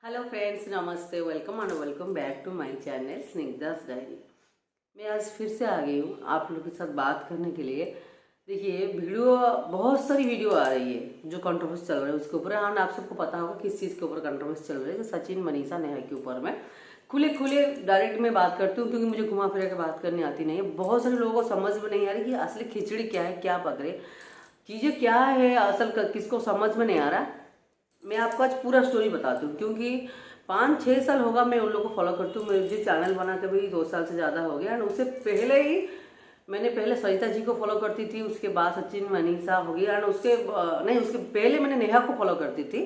Hello friends, नमस्ते, welcome and welcome back to my channel Snigdha's diary. मैं आज फिर से आ गई हूँ आप लोगों के साथ बात करने के लिए। देखिए, बहुत सारी वीडियो आ रही है जो कंट्रोवर्सी चल रहा है उसके ऊपर। एंड आप सबको पता होगा किस चीज़ के ऊपर कंट्रोवर्सी चल रही है। जो सचिन मनीषा नेहा के ऊपर मैं खुले खुले डायरेक्ट में बात करती हूँ, क्योंकि मुझे घुमा फिरा के बात करनी आती नहीं है। बहुत सारे लोगों को समझ में नहीं आ रही कि असली खिचड़ी क्या है, क्या पकड़े, चीज़ें क्या है, किसको समझ में नहीं आ रहा। मैं आपको आज पूरा स्टोरी बताती हूँ, क्योंकि 5-6 साल होगा मैं उन लोगों को फॉलो करती हूँ। मुझे चैनल बना के भी 2 साल से ज़्यादा हो गया। एंड उससे पहले ही मैंने पहले सरिता जी को फॉलो करती थी, उसके बाद सचिन मनीषा हो गई। एंड उसके पहले मैंने नेहा को फॉलो करती थी।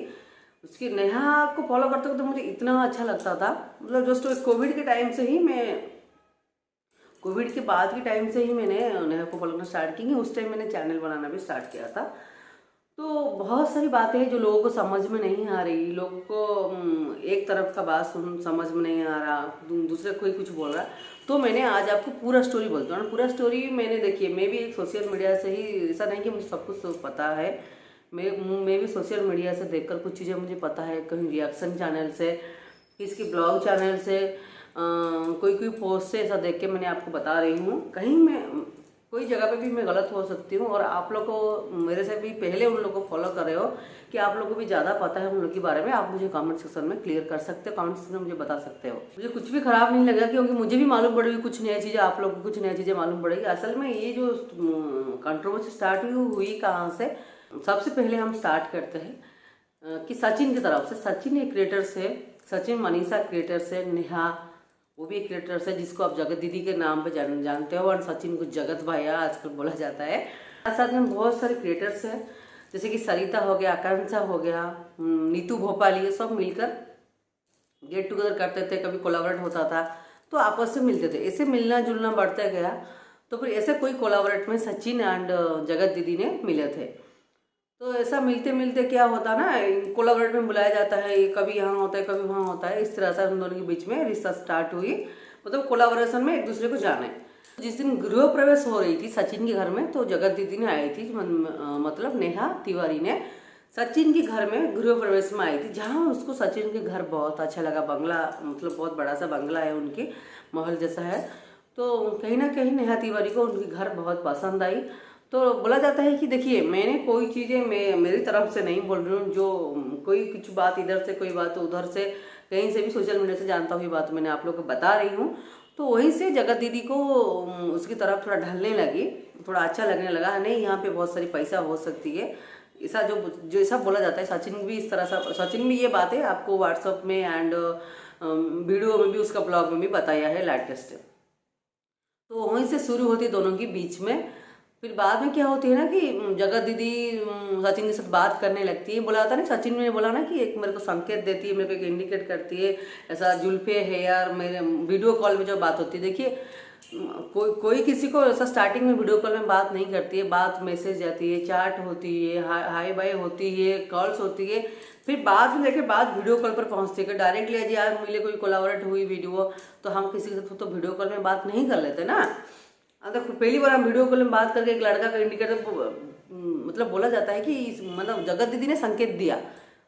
उसकी नेहा को फॉलो करते हुए तो मुझे इतना अच्छा लगता था। मतलब जस्ट कोविड के टाइम से ही कोविड के बाद के टाइम से ही मैंने नेहा को फॉलो करना स्टार्ट की। उस टाइम मैंने चैनल बनाना भी स्टार्ट किया था। तो बहुत सारी बातें हैं जो लोगों को समझ में नहीं आ रही। लोगों को एक तरफ का बात समझ में नहीं आ रहा, दूसरे कोई कुछ बोल रहा। तो मैंने आज आपको पूरा स्टोरी बोलता हूँ। पूरा स्टोरी मैंने, देखिए, मैं भी एक सोशल मीडिया से ही, ऐसा नहीं कि मुझे सब कुछ पता है। मैं भी सोशल मीडिया से देखकर कुछ चीज़ें मुझे पता है। कहीं रिएक्शन चैनल से, किसी ब्लॉग चैनल से, कोई कोई पोस्ट से ऐसा देख के मैंने आपको बता रही हूँ। कहीं मैं कोई जगह पे भी मैं गलत हो सकती हूँ। और आप लोग को मेरे से भी पहले उन लोगों को फॉलो कर रहे हो कि आप लोगों को भी ज़्यादा पता है उन लोग के बारे में। आप मुझे कमेंट सेक्शन में क्लियर कर सकते हो, कमेंट सेक्शन में मुझे बता सकते हो। मुझे कुछ भी खराब नहीं लगा, क्योंकि मुझे भी मालूम पड़ेगी कुछ नई चीज़ें, आप लोग को कुछ नई चीज़ें मालूम पड़ेगी। असल में ये जो कंट्रोवर्सी स्टार्ट हुई कहाँ से, सबसे पहले हम स्टार्ट करते हैं कि सचिन की तरफ से। सचिन एक क्रिएटर से, सचिन मनीषा क्रिएटर से, नेहा वो भी एक क्रिएटर है जिसको आप जगत दीदी के नाम पे जानते हो। और सचिन को जगत भैया आजकल बोला जाता है। साथ में बहुत सारे क्रिएटर्स हैं, जैसे कि सरिता हो गया, आकांक्षा हो गया, नीतू भोपाली, ये सब मिलकर गेट टुगेदर करते थे, कभी कोलाबरेट होता था, तो आपस में मिलते थे। ऐसे मिलना जुलना बढ़ता गया। तो फिर ऐसे कोई कोलाबरेट में सचिन एंड जगत दीदी ने मिले थे। तो ऐसा मिलते मिलते क्या होता ना, कोलाबरेट में बुलाया जाता है, कभी यहाँ होता है, कभी वहाँ होता है। इस तरह से उन दोनों के बीच में रिश्ता स्टार्ट हुई, मतलब कोलाबोरेशन में एक दूसरे को जाने। जिस दिन गृह प्रवेश हो रही थी सचिन के घर में, तो जगत दीदी ने आई थी, मतलब नेहा तिवारी ने सचिन के घर में गृह प्रवेश में आई थी, जहाँ उसको सचिन के घर बहुत अच्छा लगा। बंगला, मतलब बहुत बड़ा सा बंगला है, उनके महल जैसा है। तो कहीं ना कहीं नेहा तिवारी को उनकी घर बहुत पसंद आई। तो बोला जाता है कि देखिए, मैंने कोई चीज़ें मेरी तरफ से नहीं बोल रही हूँ, जो कोई कुछ बात इधर से, कोई बात उधर से, कहीं से भी सोशल मीडिया से जानता हुई बात मैंने आप लोग को बता रही हूँ। तो वहीं से जगत दीदी को उसकी तरफ थोड़ा ढलने लगी, थोड़ा अच्छा लगने लगा। नहीं, यहाँ पे बहुत सारी पैसा हो सकती है, ऐसा जो ऐसा बोला जाता है। सचिन भी इस तरह से, सचिन भी ये बातें आपको व्हाट्सअप में एंड वीडियो में भी, उसका ब्लॉग में भी बताया है लेटेस्ट। तो वहीं से शुरू होती है दोनों के बीच में। फिर बाद में क्या होती है ना कि जगत दीदी सचिन के साथ बात करने लगती है। बोला था ना, सचिन ने बोला ना कि एक मेरे को संकेत देती है, मेरे को एक इंडिकेट करती है, ऐसा जुल्फे है यार। मेरे वीडियो कॉल में जो बात होती है, देखिए, कोई किसी को ऐसा स्टार्टिंग में वीडियो कॉल में बात नहीं करती है। बात मैसेज जाती है, चैट होती है, हाई बाय होती है, कॉल्स होती है। फिर बाद में लेके बात वीडियो कॉल पर पहुंचती है। डायरेक्टली यदि यार मिले, कोई कोलाबोरेट हुई वीडियो, तो हम किसी के साथ तो वीडियो कॉल में बात नहीं कर लेते ना। अगर पहली बार हम वीडियो कॉल में बात करके एक लड़का का इंडिकेटर, मतलब बोला जाता है कि मतलब जगत दीदी ने संकेत दिया,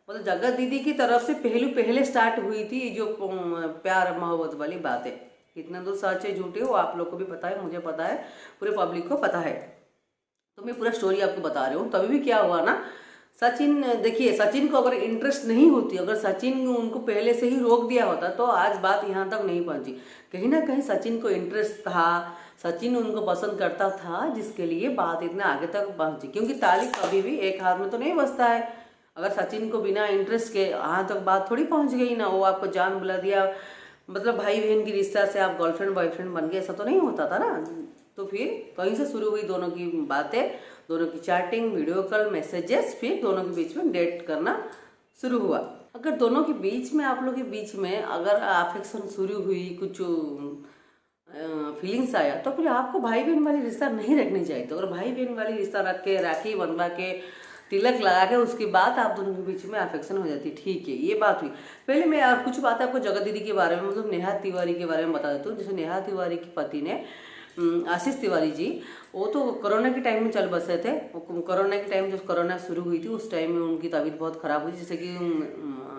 मतलब जगत दीदी की तरफ से पहले स्टार्ट हुई थी जो प्यार मोहब्बत वाली बातें। कितना दूर सच है झूठे, वो आप लोग को भी पता है, मुझे पता है, पूरे पब्लिक को पता है। तो मैं पूरा स्टोरी आपको बता रही हूँ। तभी भी क्या हुआ ना, सचिन, देखिए, सचिन को अगर इंटरेस्ट नहीं होती, अगर सचिन उनको पहले से ही रोक दिया होता, तो आज बात यहाँ तक नहीं पहुँची। कहीं ना कहीं सचिन को इंटरेस्ट था, सचिन उनको पसंद करता था, जिसके लिए बात इतने आगे तक पहुँची। क्योंकि ताली कभी भी एक हाथ में तो नहीं बजता है। अगर सचिन को बिना इंटरेस्ट के यहाँ तक बात थोड़ी पहुँच गई ना, वो आपको जान बुला दिया, मतलब भाई बहन की रिश्ता से आप गर्लफ्रेंड बॉयफ्रेंड बन गए, ऐसा तो नहीं होता था ना। तो फिर कहीं से शुरू हुई दोनों की बातें, दोनों की चैटिंग, वीडियो कॉल, मैसेजेस, फिर दोनों के बीच में डेट करना शुरू हुआ। अगर दोनों के बीच में, आप लोग के बीच में अगर अफेक्शन शुरू हुई, कुछ फीलिंग्स आया, तो फिर आपको भाई बहन वाली रिश्ता नहीं रखनी चाहिए। तो अगर भाई बहन वाली रिश्ता रख के, राखी बंधवा के, तिलक लगा के, उसके बाद आप दोनों के बीच में अफेक्शन हो जाती है, ठीक है, ये बात हुई। पहले मैं कुछ बात आपको जगत दीदी के बारे में, मतलब नेहा तिवारी के बारे में बता देती हूँ। जैसे नेहा तिवारी के पति ने आशीष तिवारी जी, वो तो कोरोना के टाइम में चल बसे थे। कोरोना के टाइम जब कोरोना शुरू हुई थी उस टाइम में उनकी तबीयत बहुत ख़राब हुई, जैसे कि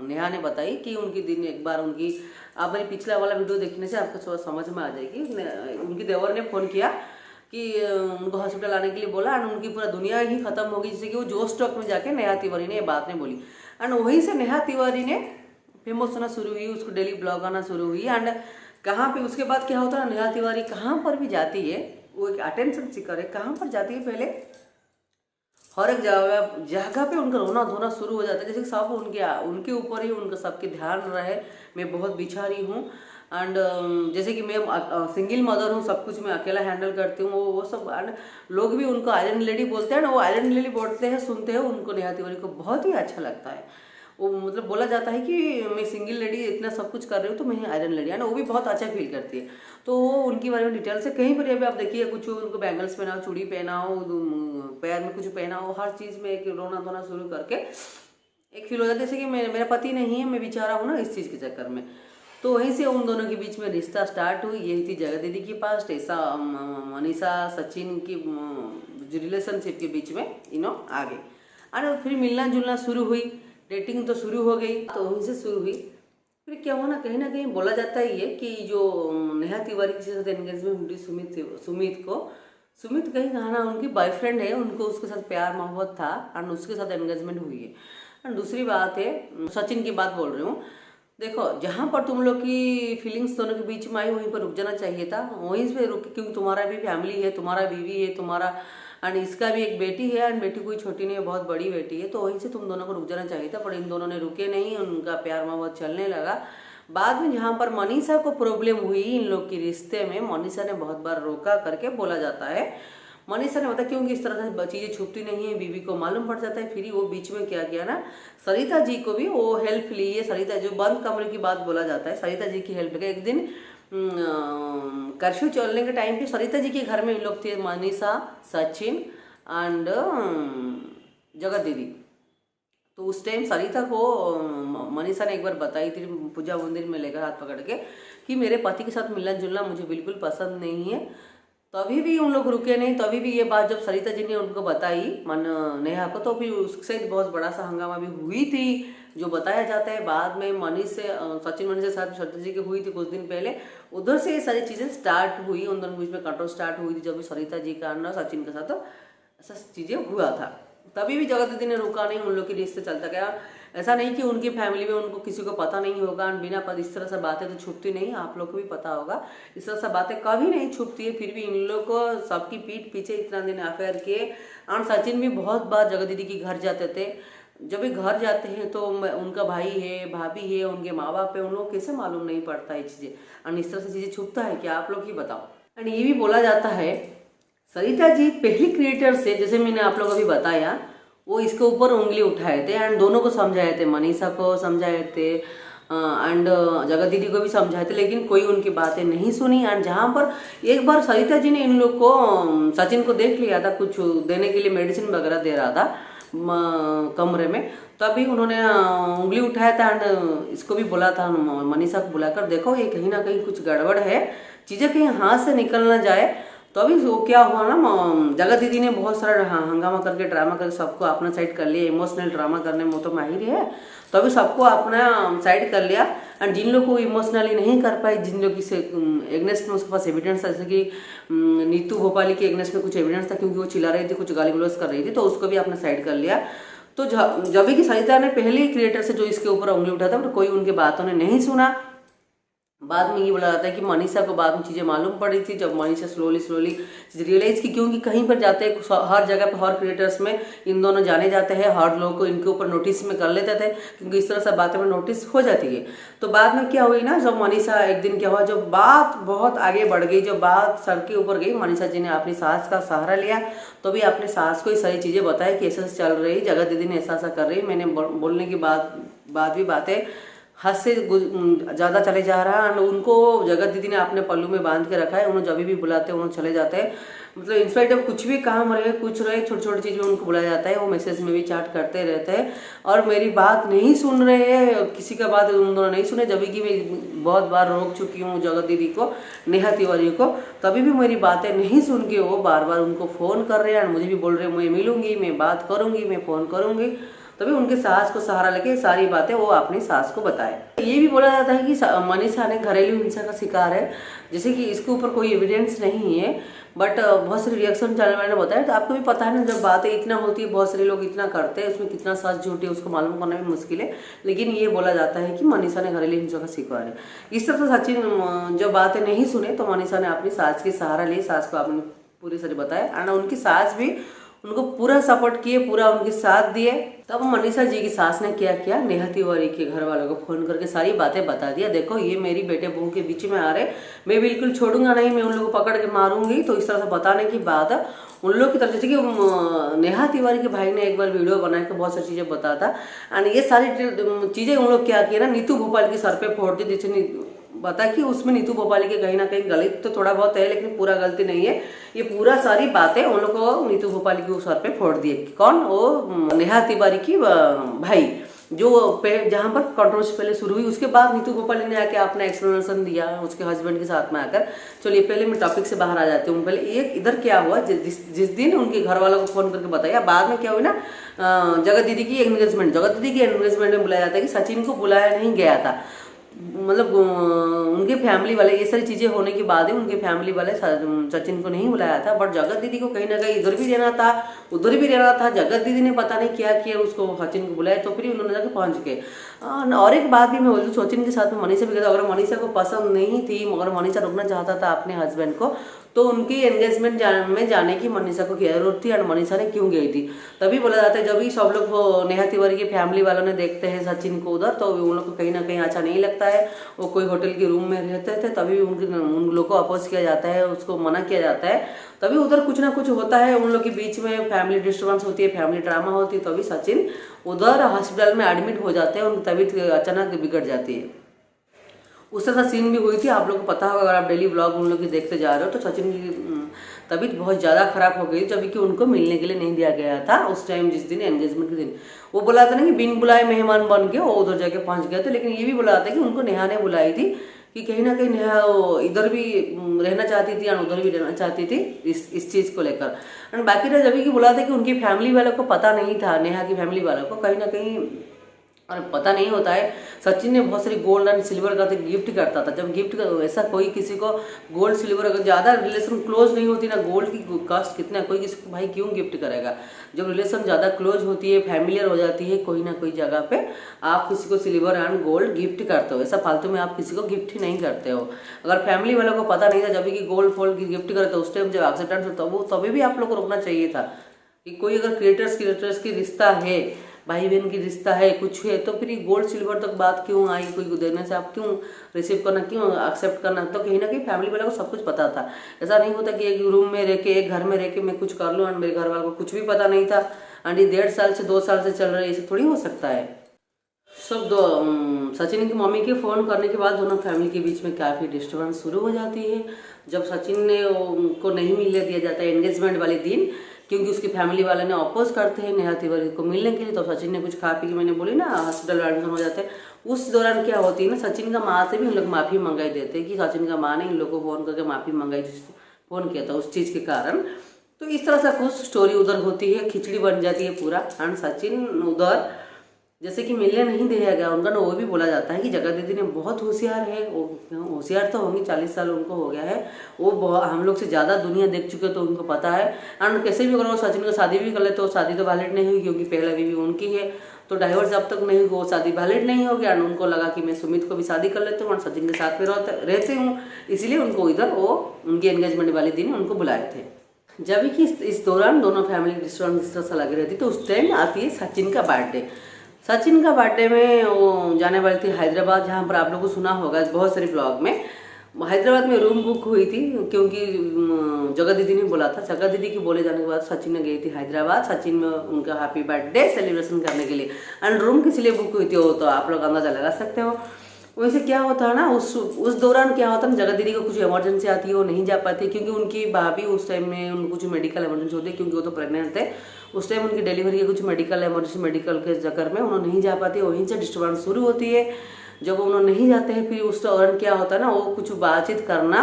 नेहा ने बताई कि उनकी दिन एक बार उनकी, आप मेरी पिछला वाला वीडियो देखने से आपको थोड़ा समझ में आ जाएगी। उनकी देवर ने फ़ोन किया कि उनको हॉस्पिटल आने के लिए बोला, एंड उनकी पूरा दुनिया ही खत्म हो गई, जैसे कि वो जोश टॉक में जाके नेहा तिवारी ने ये बात नहीं बोली। एंड वहीं से नेहा तिवारी ने फेमस होना शुरू हुई, उसको डेली ब्लॉग आना शुरू हुई। एंड कहाँ पे उसके बाद क्या होता है, नेहा तिवारी कहाँ पर भी जाती है वो एक अटेंशन सीकर है, कहाँ पर जाती है पहले हर एक जगह पे उनका रोना धोना शुरू हो जाता है, जैसे सब उनके ऊपर ही उनका सबके ध्यान रहे। मैं बहुत बिछारी हूँ, एंड जैसे कि मैं सिंगल मदर हूँ, सब कुछ मैं अकेला हैंडल करती हूँ, वो सब। एंड लोग भी उनको आयरन लेडी बोलते हैं ना, वो आयरन लेडी बोलते हैं, सुनते हैं उनको नेहा तिवारी को बहुत ही अच्छा लगता है। वो मतलब बोला जाता है कि मैं सिंगल लेडी इतना सब कुछ कर रही हूँ तो मैं आयरन लेडी है ना, वो भी बहुत अच्छा फील करती है। तो वो उनके बारे में डिटेल से कहीं पर भी आप देखिए, कुछ उनको बैंगल्स पहना हो, चूड़ी पहना हो, पैर में कुछ पहना हो, हर चीज़ में एक रोना धोना शुरू करके एक फील हो जाता है जैसे कि मेरा पति नहीं है, मैं बेचारा हूँ ना, इस चीज़ के चक्कर में। तो वहीं से उन दोनों के बीच में रिश्ता स्टार्ट हुई। यही थी जगह दीदी के पास, ऐसा मनीषा सचिन की रिलेशनशिप के बीच में आ गई। और फिर मिलना जुलना शुरू हुई, डेटिंग तो शुरू हो गई, तो वहीं से शुरू हुई। फिर क्या हुआ ना कहीं बोला जाता ही है कि जो नेहा तिवारी के साथ एंगेजमेंट हुई सुमित कहीं कहा ना उनकी बॉयफ्रेंड है, उनको उसके साथ प्यार मोहब्बत था एंड उसके साथ एंगेजमेंट हुई है। एंड दूसरी बात है, सचिन की बात बोल रही हूँ, देखो जहाँ पर तुम लोग की फीलिंग्स दोनों के बीच में आई वहीं पर रुक जाना चाहिए था, वहीं पे रुक, क्योंकि तुम्हारा भी फैमिली है, तुम्हारा बीवी है, तुम्हारा एंड इसका भी एक बेटी है, एंड बेटी कोई छोटी नहीं है, बहुत बड़ी बेटी है, तो वहीं से तुम दोनों को रुक जाना चाहिए था। पर इन दोनों ने रुके नहीं, उनका प्यार मोहब्बत चलने लगा। बाद में जहाँ पर मनीषा को प्रॉब्लम हुई इन लोग के रिश्ते में, मनीषा ने बहुत बार रोका करके बोला जाता है। मनीषा ने बताया क्योंकि इस तरह से चीज़ें छुपती नहीं है, बीवी को मालूम पड़ जाता है। फिर वो बीच में क्या किया ना, सरिता जी को भी वो हेल्प ली है। सरिता जो बंद कमरे की बात बोला जाता है, सरिता जी की हेल्प लेकर एक दिन कर्फ्यू चलने के टाइम पे सरिता जी के घर में इन लोग थे, मनीषा, सचिन एंड जगत दीदी। तो उस टाइम सरिता को मनीषा ने एक बार बताई थी पूजा मंदिर में लेकर हाथ पकड़ के कि मेरे पति के साथ मिलना जुलना मुझे बिल्कुल पसंद नहीं है। तभी भी उन लोग रुके नहीं। तभी भी ये बात जब सरिता जी ने उनको बताई नेहा को, तो फिर उससे बहुत बड़ा सा हंगामा भी हुई थी, जो बताया जाता है। बाद में सचिन मनीष से साथ सरिता जी की हुई थी कुछ दिन पहले, उधर से ये सारी चीज़ें स्टार्ट हुई, उन दोनों बीच में कंट्रोल स्टार्ट हुई थी जब सरिता जी का और सचिन के साथ ऐसा चीज़ें हुआ था। तभी भी जगत दीदी ने रुका नहीं, उन लोग के रिश्ते चलता गया। ऐसा नहीं कि उनकी फैमिली में उनको किसी को पता नहीं होगा, बिना पता इस तरह से बातें तो छुपती नहीं, आप लोग को भी पता होगा इस तरह से बातें कभी नहीं छुपती है। फिर भी इन लोग को सबकी पीठ पीछे इतना दिन अफेयर किए। और सचिन भी बहुत बार जगत दीदी के घर जाते थे। जब भी घर जाते हैं तो उनका भाई है, भाभी है, उनके माँ बाप है, उन लोग कैसे मालूम नहीं पड़ता है चीज़ें, और इस तरह से चीज़ें छुपता है क्या, आप लोग ही बताओ। एंड ये भी बोला जाता है सरिता जी पहली क्रिएटर से, जैसे मैंने आप लोग अभी बताया, वो इसके ऊपर उंगली उठाए थे एंड दोनों को समझाए थे, मनीषा को समझाए थे एंड जगत दीदी को भी समझाए थे, लेकिन कोई उनकी बातें नहीं सुनी। एंड जहाँ पर एक बार सरिता जी ने इन लोग को सचिन को देख लिया था, कुछ देने के लिए मेडिसिन वगैरह दे रहा था कमरे में, तभी उन्होंने उंगली उठाया था एंड इसको भी बोला था, मनीषा को बुलाकर, देखो ये कहीं ना कहीं कुछ गड़बड़ है, चीज़ें कहीं हाथ से निकल ना जाए। तो अभी वो क्या हुआ ना, जगत दीदी ने बहुत सारा हंगामा करके ड्रामा करके सबको अपना साइड कर लिया। इमोशनल ड्रामा करने में तो माहिर है, तो अभी सबको अपना साइड कर लिया। एंड जिन लोग को इमोशनली नहीं कर पाई, जिन लोग से एग्नेस्ट में उसके पास एविडेंस था, जैसे कि नीतू भोपाली के एग्नेस्ट में कुछ एविडेंस था, क्योंकि वो चिल्ला रही थी, कुछ गाली गलौज कर रही थी, तो उसको भी अपना साइड कर लिया। तो जब भी कि सरिता ने पहले ही क्रिएटर से जो इसके ऊपर उंगली उठाया था, तो कोई उनकी बातों ने नहीं सुना। बाद में ये बोला जाता है कि मनीषा को बाद में चीज़ें मालूम पड़ी थी, जब मनीषा स्लोली रियलाइज की, क्योंकि कहीं पर जाते हैं हर जगह पर, हर क्रिएटर्स में इन दोनों जाने जाते हैं, हर लोग को इनके ऊपर नोटिस में कर लेते थे, क्योंकि इस तरह से बातें में नोटिस हो जाती है। तो बाद में क्या हुई ना, जब मनीषा एक दिन क्या हुआ, जब बात बहुत आगे बढ़ गई, जब बात सर के ऊपर गई, मनीषा जी ने अपनी सास का सहारा लिया, तो भी अपने सास को ही सारी चीज़ें बताई कि ऐसा चल रही, जगत दीदी ने ऐसा कर रही, मैंने बोलने की बाद भी बातें हद से ज़्यादा चले जा रहा है। एंड उनको जगत दीदी ने अपने पल्लू में बांध के रखा है। उन्हें जब भी बुलाते हैं उन्हें चले जाते हैं। मतलब इंस्पाइट ऑफ कुछ भी काम रहे, कुछ रहे, छोटी छोटी चीज़ में उनको बुलाया जाता है। वो मैसेज में भी चैट करते रहते हैं और मेरी बात नहीं सुन रहे हैं, किसी का बात उन दोनों नहीं सुने। जब कि मैं बहुत बार रोक चुकी हूँ जगत दीदी को, नेहा तिवारी को, तभी भी मेरी बातें नहीं सुन के वो बार बार उनको फ़ोन कर रहे हैं और मुझे भी बोल रहे हैं मैं मिलूंगी, मैं बात करूंगी, मैं फ़ोन करूंगी। तभी उनके सास को सहारा लेके सारी बातें वो अपनी सास को बताए। ये भी बोला जाता है कि मनीषा ने घरेलू हिंसा का शिकार है, जैसे कि इसके ऊपर कोई एविडेंस नहीं है, बट बहुत सारे रिएक्शन चैनल वाले ने बताया। तो आपको भी पता है ना, जब बातें इतना होती है, बहुत सारे लोग इतना करते हैं, उसमें कितना सच झूठ है उसको मालूम करना भी मुश्किल है। लेकिन ये बोला जाता है कि मनीषा ने घरेलू हिंसा का शिकार है। इस तरह से सचिन जब बातें नहीं सुने तो मनीषा ने अपनी सास की सहारा ली, सास को आपने पूरी तरह बताया एंड उनकी सास भी उनको पूरा सपोर्ट किए, पूरा उनके साथ दिए। तब मनीषा जी की सास ने क्या किया, नेहा तिवारी के घर वालों को फोन करके सारी बातें बता दिया। देखो ये मेरी बेटे बहू के बीच में आ रहे, मैं बिल्कुल छोड़ूंगा नहीं, मैं उन लोगों को पकड़ के मारूंगी। तो इस तरह से बताने की बाद उन लोग की तरफ, जैसे कि नेहा तिवारी के भाई ने एक बार वीडियो बना के बहुत सारी चीजें बताता एंड ये सारी चीजें उन लोग क्या किया ना, नीतू भोपाल के सर पे फोड़ दी। जैसे बता कि उसमें नीतू भोपाली के कहीं ना कहीं गलत तो थोड़ा बहुत है, लेकिन पूरा गलती नहीं है। ये पूरा सारी बातें उन लोग को नीतू भोपाली के सर पे फोड़ दिए। कौन? वो नेहा तिवारी की भाई, जो जहाँ पर कंट्रोवर्सी पहले शुरू हुई, उसके बाद नीतू भोपाली ने आके अपना एक्सप्लेनेशन दिया उसके हस्बैंड के साथ में आकर। चलिए पहले मैं टॉपिक से बाहर आ जाती हूँ। पहले एक इधर क्या हुआ, जिस दिन उनके घर वालों को फोन करके बताया, बाद में क्या हुई ना, जगत दीदी की एंगेजमेंट में बुलाया जाता है कि सचिन को बुलाया नहीं गया था। मतलब उनके फैमिली वाले, ये सारी चीज़ें होने के बाद ही उनके फैमिली वाले सचिन को नहीं बुलाया था। बट जगत दीदी को कहीं ना कहीं इधर भी रहना था, उधर भी रहना था। जगत दीदी ने पता नहीं क्या किया, उसको सचिन को बुलाया तो फिर उन्होंने जाकर पहुंच गए। और एक बात भी मैं बोलूँ, सचिन के साथ में मनीषा भी गया था। अगर मनीषा को पसंद नहीं थी, मगर मनीषा रुकना चाहता था अपने हस्बैंड को, तो उनकी एंगेजमेंट में जाने की मनीषा को क्या जरूरत थी और मनीषा ने क्यों गई थी। तभी बोला जाता है जब भी सब लोग नेहा तिवारी के फैमिली वालों ने देखते हैं सचिन को उधर, तो उन लोग को कहीं ना कहीं अच्छा नहीं लगता है। वो कोई होटल के रूम में रहते थे, तभी उन लोग को अपोज किया जाता है, उसको मना किया जाता है। तभी उधर कुछ ना कुछ होता है, उन लोग के बीच में फैमिली डिस्टर्बेंस होती है, फैमिली ड्रामा होती है। तभी सचिन उधर हॉस्पिटल में एडमिट हो जाते हैं, उनकी तबीयत अचानक बिगड़ जाती है। उस तरह सीन भी हुई थी, आप लोग को पता होगा अगर आप डेली ब्लॉग उन लोग की देखते जा रहे हो। तो सचिन की तबीयत बहुत ज़्यादा खराब हो गई, जब कि उनको मिलने के लिए नहीं दिया गया था उस टाइम, जिस दिन एंगेजमेंट के दिन। वो बोला था ना कि बिन बुलाए मेहमान बन के वो उधर जाके पहुंच गए थे। लेकिन ये भी बोला था कि उनको नेहा ने बुलाई थी, कि कहीं ना कहीं नेहा इधर भी रहना चाहती थी और उधर भी रहना चाहती थी इस चीज़ को लेकर। एंड बाकी था जब कि बोला था कि उनकी फैमिली वालों को पता नहीं था, नेहा की फैमिली वालों को कहीं ना कहीं और पता नहीं होता है। सचिन ने बहुत सारी गोल्ड एंड सिल्वर का तो गिफ्ट करता था। जब गिफ्ट ऐसा कोई किसी को गोल्ड सिल्वर अगर ज़्यादा रिलेशन क्लोज नहीं होती ना, गोल्ड की कास्ट कितना कोई किसी को भाई क्यों गिफ्ट करेगा। जब रिलेशन ज़्यादा क्लोज होती है, फैमिलियर हो जाती है, कोई ना कोई जगह पे आप किसी को सिल्वर एंड गोल्ड गिफ्ट करते हो। ऐसा फालतू में आप किसी को गिफ्ट ही नहीं करते हो। अगर फैमिली वालों को पता नहीं था जब कि गोल्ड फोल्ड की गिफ्ट करते उस टाइम जब एक्सीडेंट होता वो तभी भी आप लोग को रोकना चाहिए था। कि कोई अगर क्रिएटर्स की रिश्ता है, भाई बहन की रिश्ता है, कुछ है, तो फिर गोल्ड सिल्वर तक बात क्यों आई, कोई को देने से आप क्यों रिसीव करना, क्यों एक्सेप्ट करना। तो कहीं ना कहीं फैमिली वालों को सब कुछ पता था। ऐसा नहीं होता कि एक रूम में रह के, एक घर में रह के मैं कुछ कर लूँ एंड मेरे घर वालों को कुछ भी पता नहीं था एंड ये 1.5 साल से 2 साल से चल रहा है, ऐसे थोड़ी हो सकता है। सब सचिन की मम्मी के फ़ोन करने के बाद दोनों फैमिली के बीच में काफ़ी डिस्टर्बेंस शुरू हो जाती है। जब सचिन ने उनको नहीं मिलने दिया जाता है एंगेजमेंट वाले दिन, क्योंकि उसकी फैमिली वाले ने अपोज करते हैं नेहा तिवारी को मिलने के लिए, तो सचिन ने कुछ खा पी के, मैंने बोली ना हॉस्पिटल एडमिशन हो जाते हैं। उस दौरान क्या होती है ना, सचिन का माँ से भी हम लोग माफ़ी मंगाई देते हैं कि सचिन का माँ ने इन लोगों को फ़ोन करके माफ़ी मंगाई, फ़ोन किया था उस चीज़ के कारण। तो इस तरह से कुछ स्टोरी उधर होती है, खिचड़ी बन जाती है पूरा। एंड सचिन उधर जैसे कि मिलने नहीं दिया गया उनका ना, वो भी बोला जाता है कि जगत दीदी ने बहुत होशियार है, होशियार तो होंगी, 40 साल उनको हो गया है, वो हम लोग से ज़्यादा दुनिया देख चुके तो उनको पता है। एंड कैसे भी अगर वो सचिन को शादी भी कर ले तो शादी तो वैलिड नहीं हुई, क्योंकि पहला बीवी उनकी है। तो डाइवर्स जब तक नहीं हुआ शादी वैलिड नहीं हो गया। एंड उनको लगा कि मैं सुमित को भी शादी कर लेती हूँ और सचिन के साथ में रहते हूँ, इसलिए उनको इधर वो उनकी एंगेजमेंट वाले दिन उनको बुलाए थे। जब कि इस दौरान दोनों फैमिली डिस्टर्बेंस इस तरह से लगी रहती, तो उस टाइम आती है सचिन का बर्थडे। सचिन का बर्थडे में वो जाने वाली थी हैदराबाद, जहाँ पर आप लोगों को सुना होगा बहुत सारे ब्लॉग में। हैदराबाद में रूम बुक हुई थी क्योंकि जगह दीदी ने बोला था। जगह दीदी के बोले जाने के बाद सचिन ने गई थी हैदराबाद, सचिन में उनका हैप्पी बर्थडे सेलिब्रेशन करने के लिए। एंड रूम किस लिए बुक हुई थी वो तो आप लोग अंदाजा लगा सकते हो। वैसे क्या होता है ना, उस दौरान क्या होता है ना, जगह दीदी को कुछ इमरजेंसी आती है, वो नहीं जा पाती क्योंकि उनकी भाभी उस टाइम में उनको कुछ मेडिकल इमरजेंसी होती है क्योंकि वो तो प्रेग्नेंट थे उस टाइम। उनकी डिलीवरी के कुछ मेडिकल इमरजेंसी मेडिकल के चक्कर में उन्होंने नहीं जा पाती, वहीं से डिस्टर्बेंस शुरू होती है। जब उन्होंने नहीं जाते हैं फिर उस दौरान क्या होता है ना, वो कुछ बातचीत करना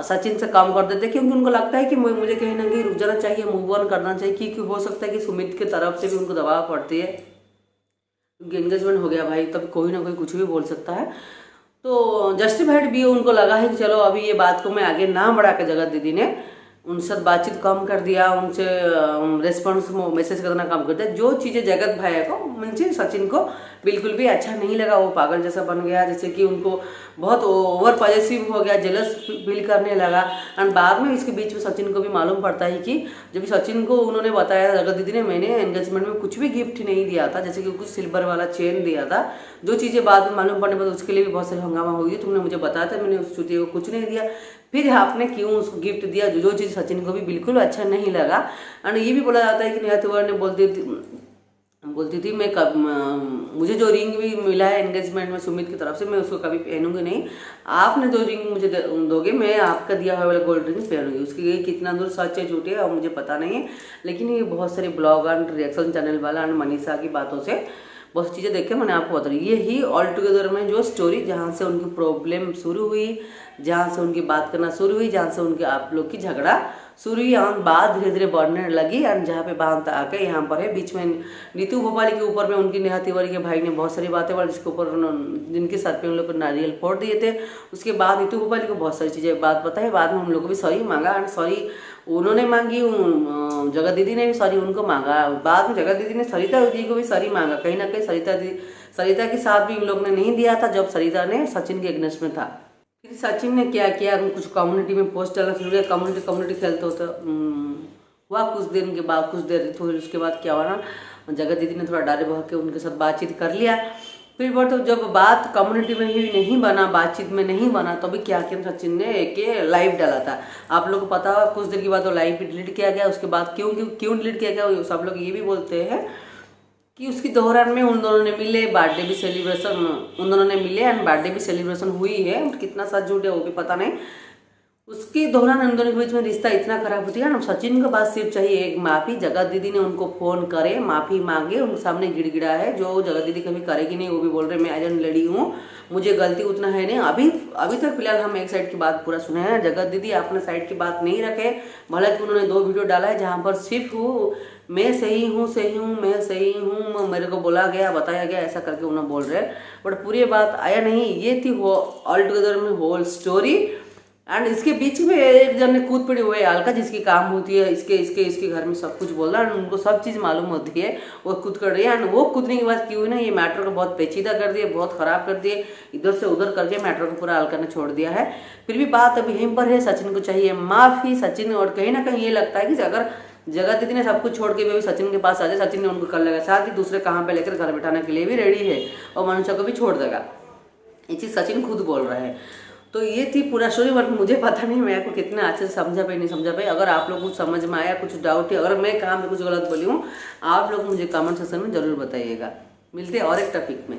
सचिन से काम कर देते हैं क्योंकि उनको लगता है कि मुझे कहीं ना कहीं रुक जाना चाहिए, मूव ऑन करना चाहिए क्योंकि हो सकता है कि सुमित की तरफ से भी उनको दबाव पड़ती है क्योंकि एंगेजमेंट हो गया भाई, तब कोई ना कोई कुछ भी बोल सकता है। तो जस्टिफाइड भी उनको लगा है कि चलो अभी ये बात को मैं आगे ना बढ़ा के जगत दीदी ने उनसे साथ बातचीत कम कर दिया, उनसे रेस्पॉन्स मैसेज करना कम कर दिया। जो चीज़ें जगत भाई को मुझे सचिन को बिल्कुल भी अच्छा नहीं लगा, वो पागल जैसा बन गया, जैसे कि उनको बहुत ओवर पॉजेसिव हो गया, जेलस फील करने लगा। एंड बाद में इसके बीच में सचिन को भी मालूम पड़ता है कि जब सचिन को उन्होंने बताया जगत दीदी ने, मैंने एंगेजमेंट में कुछ भी गिफ्ट नहीं दिया था, जैसे कि कुछ सिल्वर वाला चेन दिया था, जो चीज़ें बाद में मालूम पड़ने पर उसके लिए भी बहुत सारी हंगामा हुई। तुमने मुझे बताया था, मैंने उस चुतिया को कुछ नहीं दिया, फिर आपने क्यों उसको गिफ्ट दिया, जो चीज़ सचिन को भी बिल्कुल अच्छा नहीं लगा। एंड ये भी बोला जाता है कि नेहा तिवारी ने बोलती थी मैं मुझे जो रिंग भी मिला है एंगेजमेंट में सुमित की तरफ से, मैं उसको कभी पहनूंगी नहीं, आपने जो रिंग मुझे दोगे मैं आपका दिया हुआ वाला गोल्ड रिंग पहनूंगी। उसकी ये कितना दूर सच है झूठ है और मुझे पता नहीं है, लेकिन ये बहुत सारे ब्लॉग एंड रिएक्शन चैनल वाला एंड मनीषा की बातों से बहुत चीज़ें देख के मैंने आपको बता रही। ये ही ऑल टुगेदर में जो स्टोरी, जहाँ से उनकी प्रॉब्लम शुरू हुई, जहाँ से उनकी बात करना शुरू हुई, जहाँ से उनके आप लोग की झगड़ा शुरू हुई, यहाँ बात धीरे धीरे बढ़ने लगी। एंड जहाँ पे बात आके यहाँ पर है बीच में नीतू भोपाली के ऊपर में उनकी नेहा तिवारी के भाई ने बहुत सारी बातें बोली, जिसके ऊपर जिनके सर पे उन लोग को नारियल फोड़ दिए थे। उसके बाद नीतू भोपाली को बहुत सारी चीज़ें बात बताई, बाद में हम लोग को भी सॉरी मांगा एंड सॉरी उन्होंने मांगी, जगत दीदी ने भी सॉरी उनको मांगा। बाद में जगत दीदी ने सरिता जी को भी सॉरी मांगा। कहीं ना कहीं सरिता के साथ भी इन लोग ने नहीं दिया था जब सरिता ने सचिन के अगेंस्ट में था। फिर सचिन ने क्या किया, कुछ कम्युनिटी में पोस्ट डालना शुरू किया, कम्युनिटी खेलते होते हुआ कुछ दिन के बाद, कुछ देर फिर उसके बाद क्या हुआ ना, जगत दीदी ने थोड़ा डारे बहा के उनके साथ बातचीत कर लिया। फिर तो जब बात कम्युनिटी में ही नहीं बना, बातचीत में नहीं बना, तो भी क्या किया सचिन ने एक लाइव डाला था। आप लोगों को पता, कुछ देर के बाद वो लाइव भी डिलीट किया गया। उसके बाद क्यों डिलीट किया गया, सब लोग ये भी बोलते हैं कि उसकी दौरान में उन दोनों ने मिले, बर्थडे भी सेलिब्रेशन उन दोनों ने मिले एंड बर्थडे भी सेलिब्रेशन हुई है। कितना सच झूठ है वो भी पता नहीं। उसके दौरान उन दोनों के बीच में रिश्ता इतना खराब होती है ना, सचिन को बात सिर्फ चाहिए एक माफ़ी। जगत दीदी ने उनको फ़ोन करे, माफ़ी मांगे, उनके सामने गिड़गिड़ा है, जो जगत दीदी कभी करेगी नहीं। वो भी बोल रहे मैं एज एन लेडी हूँ, मुझे गलती उतना है नहीं। अभी तक फिलहाल हम एक साइड की बात पूरा सुने हैं, जगत दीदी अपने साइड की बात नहीं रखे। भले कि उन्होंने 2 वीडियो डाला है जहाँ पर सिर्फ मैं सही हूँ मैं सही हूँ, मेरे को बोला गया बताया गया ऐसा करके उन्हें बोल रहे हैं, बट पूरी बात आया नहीं। ये थी वो ऑल टुगेदर में होल स्टोरी। एंड इसके बीच में एक जन ने कूद पड़ी हुई है अलका, जिसकी काम होती है इसके घर में सब कुछ बोलना एंड उनको सब चीज़ मालूम होती है, वो कूद कर रही है। एंड वो कूदने के बाद की हुई ना, ये मैटर को बहुत पेचीदा कर दिए, बहुत ख़राब कर दिए, इधर से उधर करके मैटर को पूरा अलका ने छोड़ दिया है। फिर भी बात अभी यहीं पर है, सचिन को चाहिए माफ़ी। सचिन और कहीं ना कहीं ये लगता है कि अगर जगत दीदी ने सब कुछ छोड़ के भी सचिन के पास आ जाए, सचिन ने उनको कर लेगा, साथ ही दूसरे कहाँ पे लेकर घर बिठाने के लिए भी रेडी है और मनुष्य को भी छोड़ देगा। ये चीज़ सचिन खुद बोल रहा है। तो ये थी पूरा स्टोरी, बट मुझे पता नहीं मैं आपको कितना अच्छे से समझा पाई नहीं समझा पाई। अगर आप लोग कुछ समझ में आया, कुछ डाउट है, अगर मैं कहाँ में कुछ गलत बोली हूँ, आप लोग मुझे कमेंट सेक्शन में ज़रूर बताइएगा। मिलते हैं और एक टॉपिक में।